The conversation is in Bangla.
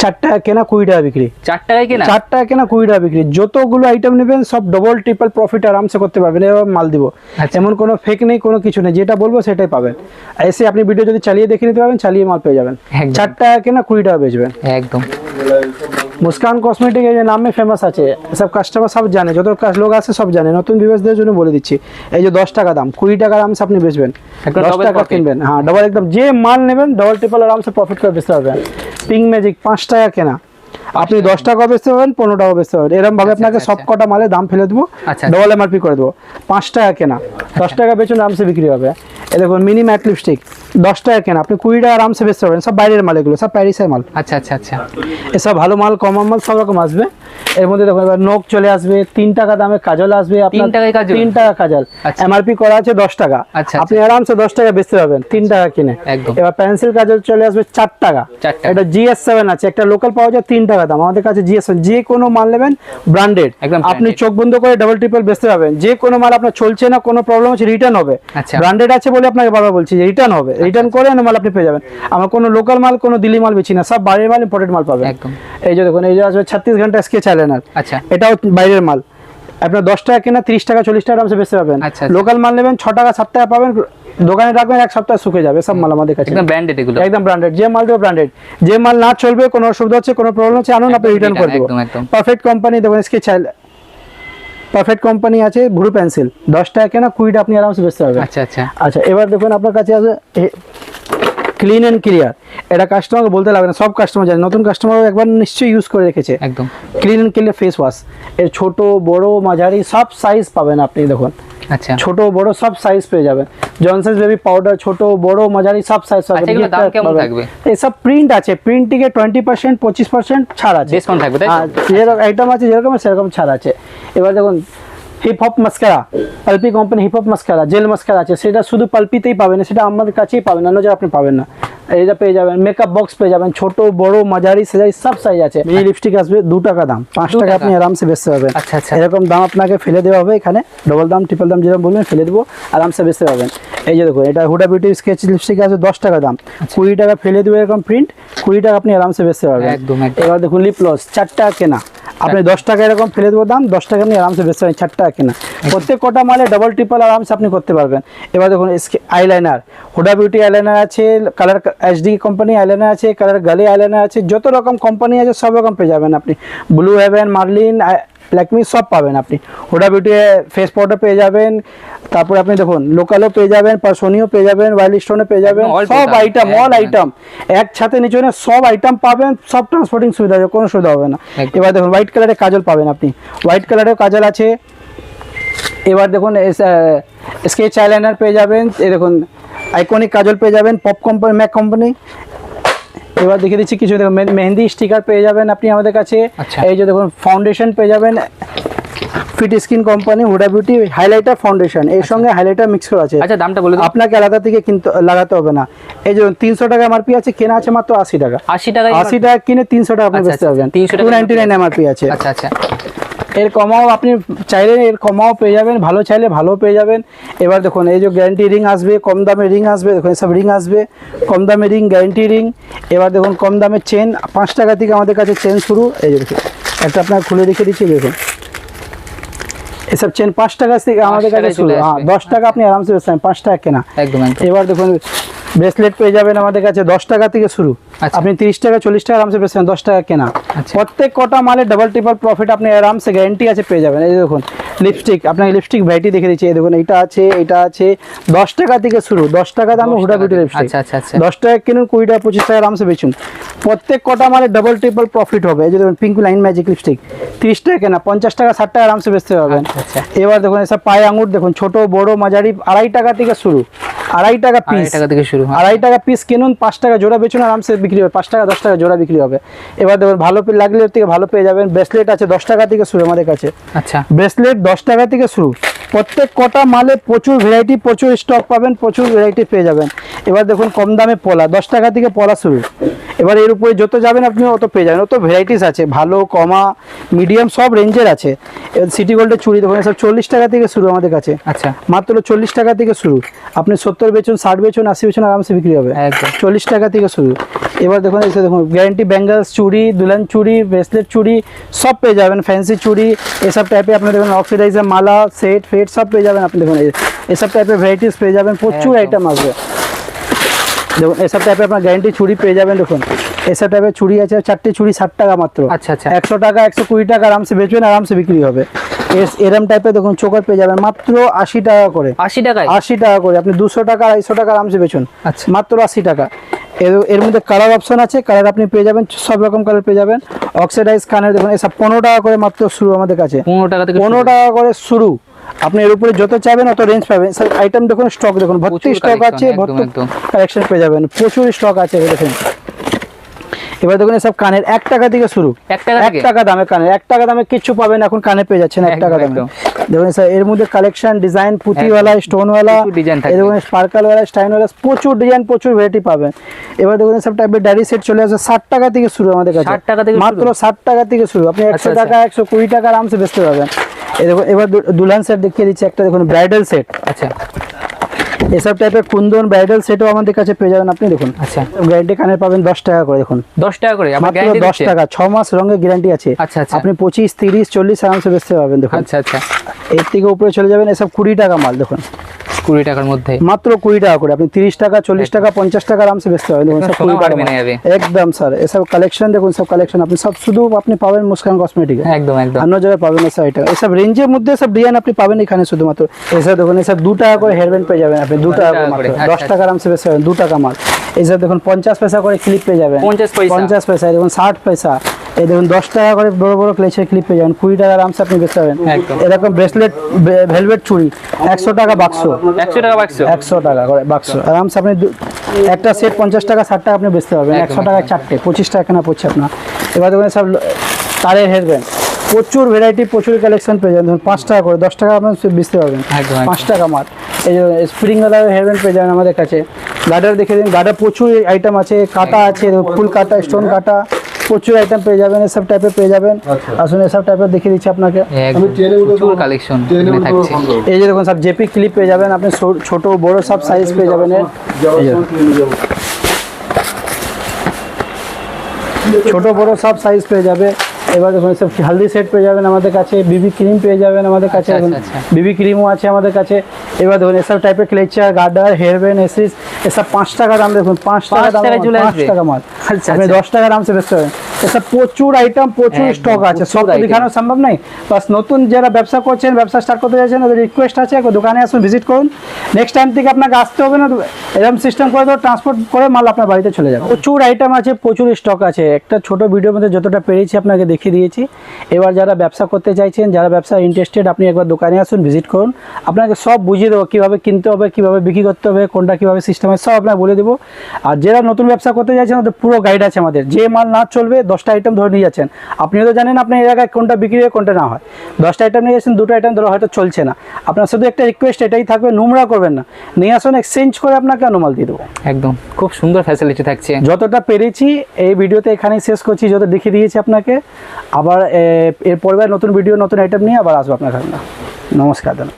4 টাকা কেনা 20 টাকা বিক্রি। 4 টাকায় কেনা? 4 টাকা কেনা 20 টাকা বিক্রি। যতগুলো আইটেম নেবেন সব ডবল ট্রিপল প্রফিট আরামসে করতে পারবেন, এবার মাল দিব। এমন কোনো ফেক নেই, কোনো কিছু নেই, যেটা বলবো সেটাই পাবেন। এসে আপনি ভিডিও যদি চালিয়ে দেখে নিতে পারবেন, চালিয়ে মাল পেয়ে যাবেন। 4 টাকা কেনা 20 টাকা বেচবেন একদম। মুস্কান কসমেটিক এই যে নামে ফেমাস আছে, সব কাস্টমার সব জানে, যত লোক আছে সব জানে। নতুন ভিউয়ারদের জন্য বলে দিচ্ছি, এই যে 10 টাকা দাম, 20 টাকা আরামসে আপনি বেচবেন। 10 টাকা কিনবেন, হ্যাঁ ডবল, একদম যে মাল নেবেন ডবল ট্রিপল আরামসে প্রফিট করে বেচতে পারবেন। পিঙ্ক ম্যাজিক 5 টাকা কেনা, আপনি 10 টাকা বেচতে পারবেন, 15 টাকা বেচতে পারবেন। এরকম ভাবে আপনাকে সব কটা মালে দাম ফেলে দেবো, ডবল এমআরপি করে দেবো। 5 টাকা কেনা, 10 টাকা বেচুন আরামসে বিক্রি হবে। এই দেখুন মিনি ম্যাট লিপস্টিক 10 টাকা কেনা, আপনি 20 টাকা আরামসে বেচতে পারবেন। সব বাইরের মাল, এগুলো সব প্যারিসের মাল। আচ্ছা আচ্ছা আচ্ছা, এসব ভালো মাল, কম মাল সব রকম আসবে। এর মধ্যে দেখুন এবার নখ চলে আসবে, 3 টাকা দামে কাজল আসবে আপনার, 3 টাকা কাজল, এমআরপি করা আছে 10 টাকা, আপনি আরামসে 10 টাকা বেচতে পারবেন 3 টাকা কিনে। এবার পেন্সিল কাজল চলে আসবে 4 টাকা, এটা GS7 আছে, একটা লোকাল পাওয়া যায় 3 টাকা দাম, আমাদের কাছে GS7। যে কোনো মাল নেবেন ব্র্যান্ডেড, আপনি চোখ বন্ধ করে ডবল ট্রিপল বেচতে পারবেন। যে কোনো মাল আপনার চলছে না, কোনো প্রবলেম হচ্ছে, রিটার্ন হবে। ব্র্যান্ডেড আছে বলে আপনাকে বারবার বলছি যে রিটার্ন হবে, রিটার্ন করে মাল আপনি পেয়ে যাবেন। আমার কোনো লোকাল মাল, কোনো দিল্লি মাল বেচি না, সব বাইরের মাল, ইম্পোর্টেড মাল পাবেন। এই যে দেখুন, এই যে আসবে 36 ঘন্টা স্কেচ আইলাইনার, এটাও বাইরের মাল। আপনার 10 টাকা কেনা 30 টাকা 40 টাকা আরামসে বেচতে পারবেন। লোকাল মাল নেবেন 6 টাকা 7 টাকা পাবেন, দোকানে রাখবেন 1 সপ্তাহ শুকিয়ে যাবে। সব মাল আমাদের কাছে একদম ব্র্যান্ডেড, এগুলো একদম ব্র্যান্ডেড। যে মাল দেবো ব্র্যান্ডেড, যে মাল না চলবে, কোনো অসুবিধা হচ্ছে, কোনো প্রবলেম হচ্ছে, আনুন আপনি রিটার্ন করে দেবো। পারফেক্ট কোম্পানি দেখুন, স্কেচ পারফেক্ট কোম্পানি আছে, ব্লু পেন্সিল 10 টাকা কেনা 20 টাকা আপনি আরামসে বেচতে পারবেন। আচ্ছা আচ্ছা আচ্ছা, এবার দেখুন আপনার কাছে আছে ক্লিন এন্ড ক্লিয়ার, এটা কাস্টমারকে বলতে লাগবে না, সব কাস্টমার জানে, নতুন কাস্টমারও একবার নিশ্চয়ই ইউজ করে রেখেছে। একদম clean and clear face wash, এর ছোট বড় মাঝারি সব সাইজ পাবেন আপনি। দেখুন আচ্ছা, ছোট বড় সব সাইজ পেয়ে যাবেন। জনসন্স বেবি পাউডার ছোট বড় মাঝারি সব সাইজ পাবেন। এগুলো দাম কেমন থাকবে? এই সব প্রিন্ট আছে, প্রিন্ট থেকে 20% 25% ছাড় আছে, ডিসকাউন্ট থাকবে। আর যেরকম আইটেম আছে যেরকম সেরকম ছাড় আছে। এবার দেখুন হিপ হপ মাস্কারা, পালপি company hip hop mascara, gel mascara আছে, সেটা শুধু পালপিতেই পাবেন, সেটা আমাদের কাছেই পাবেন, অন্য জায়গায় আপনি পাবেন না। এটা পেয়ে যাবেন, মেকআপ বক্স পেয়ে যাবেন, ছোট বড় মাঝারি সাইজ সব সাইজ আছে। মিনি লিপস্টিক আসবে 2 টাকা দাম, 5 টাকা আপনি আরামসে বেচতে পারবেন। আচ্ছা আচ্ছা, এরকম দাম আপনাকে ফেলে দেওয়া হবে, এখানে ডবল দাম ট্রিপল দাম যেরকম বলবেন ফেলে দেবো, আরামসে বেচতে পারবেন। এই যে দেখুন, এটা হুডা বিউটি স্কেচ লিপস্টিক আছে 10 টাকা দাম, 20 টাকা ফেলে দেবো, এরকম প্রিন্ট 20 টাকা আপনি আরামসে বেচতে পারবেন। একদম। এবার দেখুন লিপ গ্লস 4 টাকা কেনা, আপনি 10 টাকা এরকম ফেলে দেবো দাম, 10 টাকা আপনি আরামসে বেচতে পারেন 4 টাকা কেনা। প্রত্যেক কটা মালে ডবল ট্রিপল আরামসে আপনি করতে পারবেন। এবার দেখুন আইলাইনার, হুডা বিউটি আইলাইনার আছে, কালার HD কোম্পানি আইলাইনার আছে, কালার গালি আইলাইনার আছে, যত রকম কোম্পানি আছে সব রকম পেয়ে যাবেন আপনি। ব্লু হেভেন, মার্লিন, ল্যাকমি সব পাবেন আপনি। হুডা বিউটি ফেস পাউডার পেয়ে যাবেন, তারপর আপনি দেখুন লোকালও পেয়ে যাবেন, পার্সোনিও পেয়ে যাবেন, ওয়াইল্ড স্টোনে পেয়ে যাবেন, সব আইটেম, অল আইটেম একসাথে নিচে সব আইটেম পাবেন, সব ট্রান্সপোর্টিং সুবিধা আছে, কোনো সুবিধা হবে না। এবার দেখুন হোয়াইট কালারের কাজল পাবেন আপনি, হোয়াইট কালারের কাজল আছে। এবার দেখুন স্কেচ আইলাইনার পেয়ে যাবেন, এই দেখুন আইকনিক কাজল পেয়ে যাবেন, পপ কোম্পানি, ম্যাক কোম্পানি। এবার দেখে দিচ্ছি কিছু, দেখুন মেহেন্দি স্টিকার পেয়ে যাবেন আপনি আমাদের কাছে। এই যে দেখুন ফাউন্ডেশন পেয়ে যাবেন, fit skin company, Huda beauty highlighter foundation, এর সঙ্গে হাইলাইটার মিক্স করা আছে। আচ্ছা, দামটা বলে দিন, আপনাকে আলাদা থেকে কিন্তু লাগাতে হবে না। এই যে 300 টাকা এমআরপি আছে, কেনা আছে মাত্র 80 টাকা। 80 টাকা কিনে 300 টাকা আপনি বেচতে পারবেন। 299 এমআরপি আছে। আচ্ছা আচ্ছা, এর কমাও আপনি চাইলে এর কমাও পেয়ে যাবেন, ভালো চাইলে ভালো পেয়ে যাবেন। এবার দেখুন এই যে গ্যারান্টি রিং আসবে, কম দামে রিং আসবে, দেখুন সব রিং আসবে, কম দামে রিং, গ্যারান্টি রিং। এবার দেখুন কম দামে চেন, 5 টাকা থেকে আমাদের কাছে চেন শুরু। এই যে দেখুন একটা আপনার খুলে রেখে দিচ্ছি, দেখুন এসব চেন 5 টাকা থেকে আমাদের কাছে শুরু। হ্যাঁ, 10 টাকা আপনি আরামসে বেচতে পারেন, 5 টাকা কেনা। একদম। এবার দেখুন ব্রেসলেট পেয়ে যাবেন আমাদের কাছে 10 টাকা থেকে শুরু, আপনি 30 টাকা 40 টাকা আরামসে বেচবেন, 10 টাকা কেনা। প্রত্যেক কটা মালে ডাবল ট্রিপল প্রফিট আপনি আরামসে গ্যারান্টি আছে পেয়ে যাবেন। এই দেখুন লিপস্টিক, আপনাকে লিপস্টিক ভ্যারাইটি দেখে দিচ্ছি, এই দেখুন এটা আছে, এটা আছে, 10 টাকা থেকে শুরু, 10 টাকা দামে হুডা বিউটি লিপস্টিক। আচ্ছা আচ্ছা, 10 টাকা কিনুন, 20 টাকা 25 টাকা আরামসে বেচুন, প্রত্যেক কটা মালে ডাবল ট্রিপল প্রফিট হবে। এই যে দেখুন পিঙ্ক লাইন ম্যাজিক লিপস্টিক 30 টাকা কেনা, 50 টাকা 60 টাকা আরামসে বেচতে পারবেন। এবার দেখুন এসব পায়ে আঙুর, দেখুন ছোট বড় মাঝারি 2.5 টাকা থেকে শুরু, 2.5 টাকা পিস, 2.5 টাকা থেকে শুরু, 2.5 টাকা পিস কিনুন, 5 টাকা জোড়া বেচুন, আরামসে বিক্রি হবে, 5 টাকা 10 টাকা জোড়া বিক্রি হবে। এবার দেখুন ভালো লাগলে থেকে ভালো পেয়ে যাবেন। ব্রেসলেট আছে 10 টাকা থেকে শুরু আমাদের কাছে। আচ্ছা, ব্রেসলেট 10 টাকা থেকে শুরু, প্রত্যেক কটা মালে প্রচুর ভ্যারাইটি, প্রচুর স্টক পাবেন, প্রচুর ভ্যারাইটি পেয়ে যাবেন। এবার দেখুন কম দামে পলা, 10 টাকা থেকে পলা শুরু। এবার এর উপরে যত যাবেন আপনি অত পেয়ে যাবেন, অত ভ্যারাইটিস আছে, ভালো কমা মিডিয়াম সব রেঞ্জের আছে। সিটি গোল্ডের চুড়ি দেখুন সব 40 টাকা থেকে শুরু আমাদের কাছে। আচ্ছা, মাত্র 40 টাকা থেকে শুরু। আপনি 70 বেচুন, 60 বেচুন, 80 বেচুন, আরামসে বিক্রি হবে। 40 টাকা থেকে শুরু। এবার দেখুন এসে দেখুন গ্যারান্টি ব্যাঙ্গলস চুড়ি, দুলহন চুড়ি, ব্রেসলেট চুড়ি সব পেয়ে যাবেন, ফ্যান্সি চুড়ি এসব টাইপে আপনি দেখুন, অক্সিডাইজার মালা সেট ফেট সব পেয়ে যাবেন। আপনি দেখুন এসব টাইপের ভ্যারাইটিস পেয়ে যাবেন, প্রচুর আইটেম আসবে। দেখুন এসব টাইপের আপনার গ্যারান্টি চুড়ি পেয়ে যাবেন। দেখুন এসব টাইপের চুড়ি আছে, 4টে চুড়ি 60 টাকা মাত্র। আচ্ছা আচ্ছা, 100 টাকা 120 টাকা আরামসে বেচবেন, আরামসে বিক্রি হবে। এরম টাইপের দেখুন চোকার পেয়ে যাবেন মাত্র 80 টাকা করে। 80 টাকায়? 80 টাকা করে। আপনি 200 টাকা 250 টাকা আরামসে বেচুন, মাত্র 80 টাকা। এর মধ্যে কালার অপশন আছে, কালার আপনি পেয়ে যাবেন, সব রকম কালার পেয়ে যাবেন। অক্সিডাইজ কানের দেখুন এসব 15 টাকা করে মাত্র শুরু আমাদের কাছে। 15 টাকা থেকে 15 টাকা করে শুরু। আপনি এর উপরে যত চাইবেন অত রেঞ্জ পাবেন। স্যার আইটেম দেখুন, স্টক দেখুন ভর্তি স্টক আছে, ভর্তি কালেকশন পেয়ে যাবেন, প্রচুর স্টক আছে দেখুন। এবার দেখুন এসব কানের 1 টাকা থেকে শুরু। 1 টাকা দামে কানের, 1 টাকা দামে কিছু পাবেন এখন কানে পেয়ে যাচ্ছেন 1 টাকা দামে। দেখুন স্যার এর মধ্যে কালেকশন ডিজাইন পুঁতিওয়ালা, স্টোনওয়ালা, দেখুন স্পার্কলওয়ালা, স্টাইনওয়ালা, প্রচুর ডিজাইন, প্রচুর ভ্যারাইটি পাবেন। এবার দেখুন সব টাইপের ডায়রি সেট চলে আসে 60 টাকা থেকে শুরু আমাদের কাছে। 60 টাকা থেকে মাত্র 60 টাকা থেকে শুরু। আপনি 100 টাকা 120 টাকা আরামসে বেচতে পারবেন। এই দেখুন এবার দুলহন সেট দেখিয়ে দিচ্ছি একটা, দেখুন ব্রাইডাল সেট। আচ্ছা, এসব টাইপের কুন্দন ব্রাইডাল সেটও আমাদের কাছে পেয়ে যাবেন আপনি দেখুন। আচ্ছা, গ্যারান্টি কানের পাবেন 10 টাকা করে। দেখুন 10 টাকা করে মাত্র 10 টাকা, 6 মাস রঙের গ্যারান্টি আছে। আচ্ছা আচ্ছা, আপনি 25 30 40 আরামসে বেচতে পারবেন দেখুন। আচ্ছা আচ্ছা, এর থেকে উপরে চলে যাবেন এসব 20 টাকা মাল। দেখুন 20 টাকার মধ্যে মাত্র 20 টাকা করে। আপনি 30 টাকা 40 টাকা 50 টাকা আরামসে বেচতে পারবেন দেখুন, সব 20 টাকা একদম। স্যার এসব কালেকশন দেখুন, সব কালেকশন আপনি সব শুধু আপনি পাবেন মুস্কান কসমেটিকে, একদম একদম অন্য জায়গায় পাবেন এসব আইটেম। এসব রেঞ্জের মধ্যে সব ডিজাইন আপনি পাবেন এখানে শুধুমাত্র। এসব দেখুন এসব 2 টাকা করে হেয়ার ব্যান্ড পেয়ে যাবেন আপনি, 2 টাকা করে, 10 টাকা আরামসে বেচতে পারবেন, 2 টাকা মাল। এসব দেখুন 50 পয়সা করে ক্লিপ পেয়ে যাবেন, 50 পয়সা। দেখুন 60 পয়সা। এই দেখুন 10 টাকা করে বড় বড় ক্লেচের ক্লিপ পেয়ে যাবেন, 20 টাকা আরামসে আপনি বেচতে পারবেন। এরকম ব্রেসলেট ভেলভেট চুড়ি 100 টাকা বাক্স, 100 টাকা বাক্স, 100 টাকা করে বাক্স আরামসে আপনি একটা সেট 50 টাকা 60 টাকা আপনি বেচতে পারবেন, 100 টাকায় 4টে 25 টাকা কেনা পড়ছে আপনার। এবার দেখুন সব তারের হেয়ার ব্যান্ড, প্রচুর ভ্যারাইটি, প্রচুর কালেকশন পেয়ে যাবেন। দেখুন 5 টাকা করে, 10 টাকা আপনি বেচতে পারবেন, 5 টাকা মাল। এই যে স্প্রিংওয়ালা হেয়ার ব্যান্ড পেয়ে যাবেন আমাদের কাছে। গার্ডার দেখে দিন, গার্ডার প্রচুর আইটেম আছে, কাটা আছে, ফুল কাটা, স্টোন কাটা, প্রচুর আইটেম পেয়ে যাবেন, এসব টাইপের পেয়ে যাবেন। আসুন এসব টাইপের দেখিয়ে দিচ্ছি আপনাকে, প্রচুর কালেকশন থাকছে। এই যে দেখুন সব জেপি ক্লিপ পেয়ে যাবেন আপনি, ছোট বড় সব সাইজ পেয়ে যাবেন। ছোট বড় সব সাইজ পেয়ে যাবে। এবার দেখুন সব হালদি সেট পেয়ে যাবেন আমাদের কাছে, বিবি ক্রিম পেয়ে যাবেন আমাদের কাছে, বিবি ক্রিমও আছে আমাদের কাছে। এবার দেখুন এসব টাইপের ক্লেচার, গার্ডার, হেয়ার ব্যান্ড, এসিস এসব 5 টাকা দাম। দেখুন 5 টাকা দাম, 5 টাকা মাল। আপনি 10 টাকা দামসে বেচতে পারেন। এসব প্রচুর আইটেম, প্রচুর স্টক আছে, সব দেখানো সম্ভব নয়। বাস নতুন যারা ব্যবসা করছেন, ব্যবসা স্টার্ট করতে চাইছেন, ওদের রিকোয়েস্ট আছে দোকানে আসুন, ভিজিট করুন। নেক্সট টাইম থেকে আপনাকে আসতে হবে না, এরকম সিস্টেম করে দেবো, ট্রান্সপোর্ট করে মাল আপনার বাড়িতে চলে যাবে। প্রচুর আইটেম আছে, প্রচুর স্টক আছে। একটা ছোট ভিডিওর মধ্যে যতটা পেরেছি আপনাকে দেখিয়ে দিয়েছি। এবার যারা ব্যবসা করতে চাইছেন, যারা ব্যবসা ইন্টারেস্টেড, আপনি একবার দোকানে আসুন, ভিজিট করুন, আপনাকে সব বুঝিয়ে দেবো কীভাবে কিনতে হবে, কীভাবে বিক্রি করতে হবে, কোনটা কীভাবে সিস্টেম আছে সব আপনাকে বলে দেবো। আর যারা নতুন ব্যবসা করতে চাইছেন ওদের পুরো গাইড আছে আমাদের। যে মাল না চলবে 10টা আইটেম ধরে নিয়ে যাচ্ছেন, আপনিও তো জানেন আপনার এলাকায় কোনটা বিক্রি হয় কোনটা না হয়। 10টা আইটেম নিয়ে যাচ্ছেন, 2টা আইটেম ধরো হয়তো চলছে না, আপনার শুধু একটা রিকোয়েস্ট এটাই থাকবে, নোংরা করবেন না, নিয়ে আসুন, এক্সচেঞ্জ করে আপনাকে মাল দিয়ে দেবো। একদম খুব সুন্দর ফ্যাসিলিটি থাকছে। যতটা পেরেছি এই ভিডিওতে এখানেই শেষ করছি, যত দেখিয়ে দিয়েছি আপনাকে। আবার এর পরে নতুন ভিডিও, নতুন আইটেম নিয়ে আবার আসবো আপনার কাছে। নমস্কার দাদা।